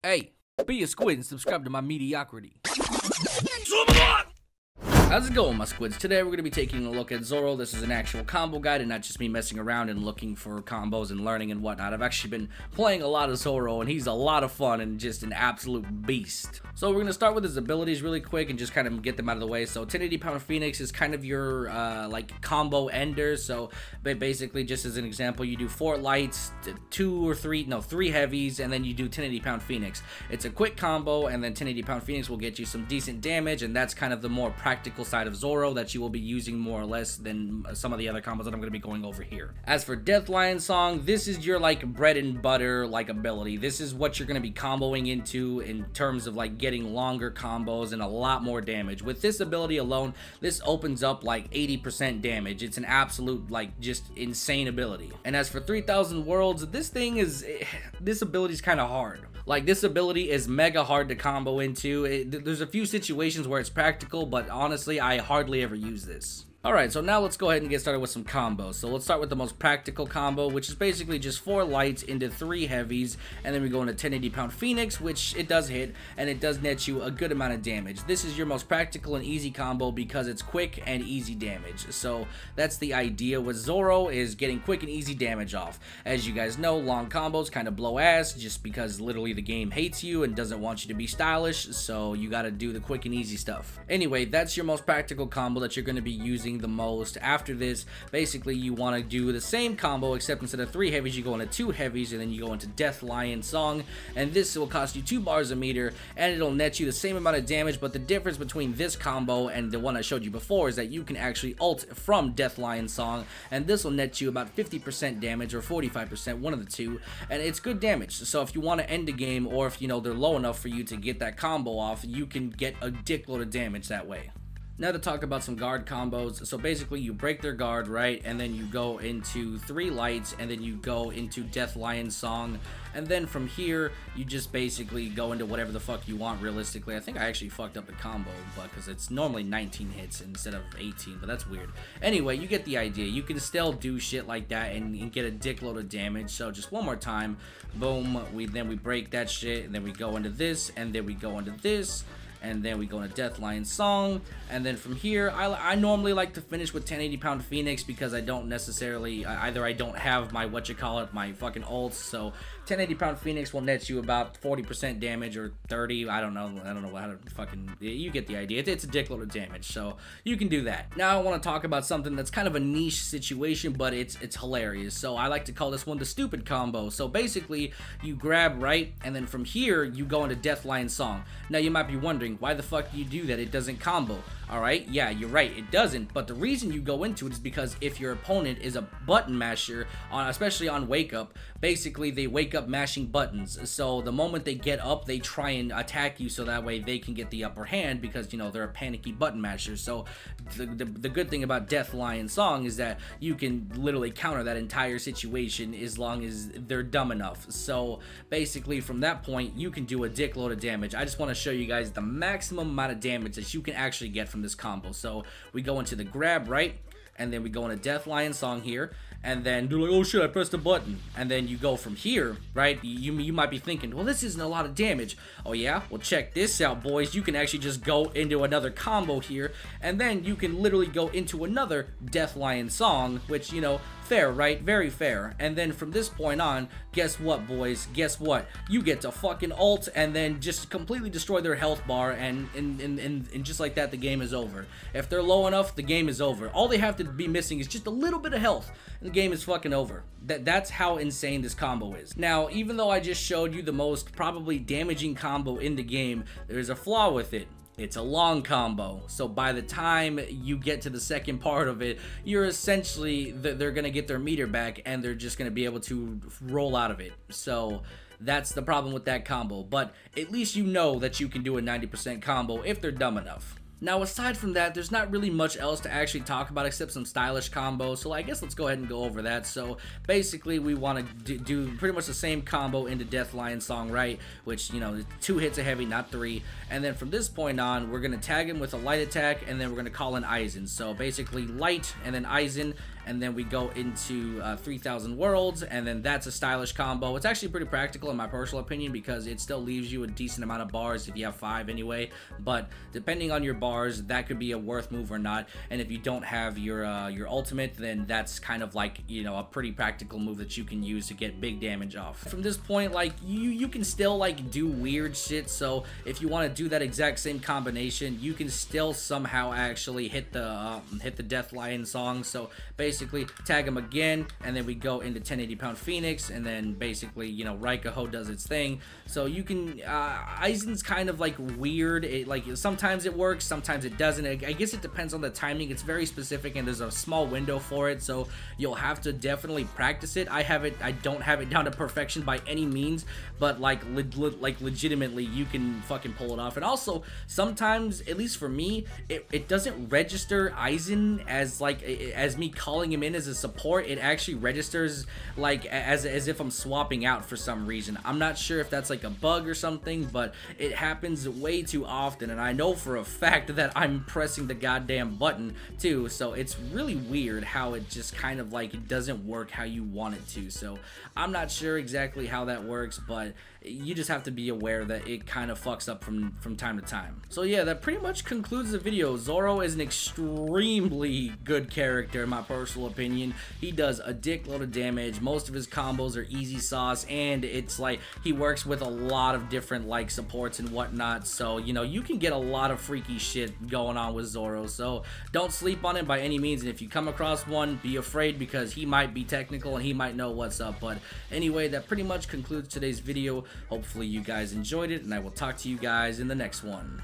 Hey, be a squid and subscribe to my mediocrity. How's it going, my squids? Today we're going to be taking a look at Zoro. This is an actual combo guide and not just me messing around and looking for combos and learning and whatnot. I've actually been playing a lot of Zoro and he's a lot of fun and just an absolute beast. So we're going to start with his abilities really quick and just kind of get them out of the way. So 1080-pound Phoenix is kind of your like combo ender. So basically, just as an example, you do 4 lights, 3 heavies, and then you do 1080-pound Phoenix. It's a quick combo, and then 1080-pound Phoenix will get you some decent damage, and that's kind of the more practical side of Zoro that you will be using more or less than some of the other combos that I'm going to be going over here. As for Death Lion Song, this is your like bread and butter like ability. This is what you're going to be comboing into in terms of like getting longer combos and a lot more damage. With this ability alone, this opens up like 80% damage. It's an absolute like just insane ability. And as for 3000 Worlds, this ability is kind of hard. Like, this ability is mega hard to combo into. There's a few situations where it's practical, but honestly, I hardly ever use this. Alright, so now let's go ahead and get started with some combos. So let's start with the most practical combo, which is basically just 4 lights into 3 heavies, and then we go into 1080-pound Phoenix, which it does hit, and it does net you a good amount of damage. This is your most practical and easy combo because it's quick and easy damage. So that's the idea with Zoro, is getting quick and easy damage off. As you guys know, long combos kind of blow ass just because literally the game hates you and doesn't want you to be stylish, so you gotta do the quick and easy stuff. Anyway, that's your most practical combo that you're gonna be using the most. After this, basically you want to do the same combo, except instead of 3 heavies, you go into 2 heavies, and then you go into Death Lion Song, and this will cost you 2 bars a meter, and it'll net you the same amount of damage. But the difference between this combo and the one I showed you before is that you can actually ult from Death Lion Song, and this will net you about 50% damage or 45%, one of the two, and it's good damage. So if you want to end the game, or if you know they're low enough for you to get that combo off, you can get a dickload of damage that way. Now to talk about some guard combos. So basically you break their guard, right, and then you go into 3 lights, and then you go into Death Lion Song, and then from here you just basically go into whatever the fuck you want. Realistically, I think I actually fucked up the combo, but because it's normally 19 hits instead of 18, but that's weird. Anyway, you get the idea. You can still do shit like that and get a dickload of damage. So just one more time, boom, then we break that shit, and then we go into this, and then we go into this, and then we go into Death Lion Song, and then from here, I normally like to finish with 1080-pound Phoenix because I don't necessarily, either I don't have my, my fucking ults, so 1080-pound Phoenix will net you about 40% damage, or 30, I don't know how to fucking, you get the idea. It's a dickload of damage, so you can do that. Now I want to talk about something that's kind of a niche situation, but it's hilarious. So I like to call this one the stupid combo. So basically, you grab right, and then from here, you go into Death Lion Song. Now you might be wondering, why the fuck do you do that? It doesn't combo. Alright, yeah, you're right, it doesn't, but the reason you go into it is because if your opponent is a button masher, especially on wake up, basically they wake up mashing buttons, so the moment they get up, they try and attack you so that way they can get the upper hand because, you know, they're a panicky button masher. So the good thing about Death Lion Song is that you can literally counter that entire situation as long as they're dumb enough. So basically from that point, you can do a dickload of damage. I just want to show you guys the maximum amount of damage that you can actually get from this combo. So we go into the grab right, and then we go into Death Lion Song here, and then do like, oh shit, I pressed a button, and then you go from here, right? You might be thinking, well, this isn't a lot of damage. Oh yeah? Well, check this out, boys. You can actually just go into another combo here, and then you can literally go into another Death Lion Song, which, you know, fair, right? Very fair. And then from this point on, guess what, boys? Guess what? You get to fucking ult and then just completely destroy their health bar, and just like that, the game is over. If they're low enough, the game is over. All they have to be missing is just a little bit of health, and the game is fucking over. That's how insane this combo is. Now, even though I just showed you the most probably damaging combo in the game, there's a flaw with it. It's a long combo, so by the time you get to the second part of it, you're essentially, they're gonna get their meter back and they're just gonna be able to roll out of it. So that's the problem with that combo, but at least you know that you can do a 90% combo if they're dumb enough. Now, aside from that, there's not really much else to actually talk about except some stylish combos, so I guess let's go ahead and go over that. So basically, we want to do pretty much the same combo into Death Lion Song, right? Which, you know, 2 hits of heavy, not 3. And then from this point on, we're going to tag him with a light attack, and then we're going to call in Aizen. So basically, light, and then Aizen, and then we go into 3000 Worlds, and then that's a stylish combo. It's actually pretty practical in my personal opinion because it still leaves you a decent amount of bars if you have 5 anyway, but depending on your bars, that could be a worth move or not. And if you don't have your ultimate, then that's kind of like, you know, a pretty practical move that you can use to get big damage off. From this point, like, you can still like do weird shit, so if you want to do that exact same combination, you can still somehow actually hit the Death Lion Song. So basically tag him again, and then we go into 1080 pound Phoenix, and then basically, you know, Raikaho does its thing. So you can Aizen's kind of like weird. It like sometimes it works, sometimes it doesn't. I guess it depends on the timing. It's very specific, and there's a small window for it, so you'll have to definitely practice it. I don't have it down to perfection by any means, but like legitimately you can fucking pull it off. And also sometimes, at least for me, it doesn't register Aizen as like as me calling him in as a support. It actually registers like as if I'm swapping out for some reason. I'm not sure if that's like a bug or something, but it happens way too often, and I know for a fact that I'm pressing the goddamn button too, so it's really weird how it just kind of like it doesn't work how you want it to. So I'm not sure exactly how that works, but you just have to be aware that it kind of fucks up from time to time. So yeah, that pretty much concludes the video. Zoro is an extremely good character in my personal opinion. He does a dickload of damage. Most of his combos are easy sauce, and it's like he works with a lot of different like supports and whatnot, so you know, you can get a lot of freaky shit going on with Zoro. So don't sleep on him by any means, and if you come across one, be afraid because he might be technical and he might know what's up. But anyway, that pretty much concludes today's video. Hopefully you guys enjoyed it, and I will talk to you guys in the next one.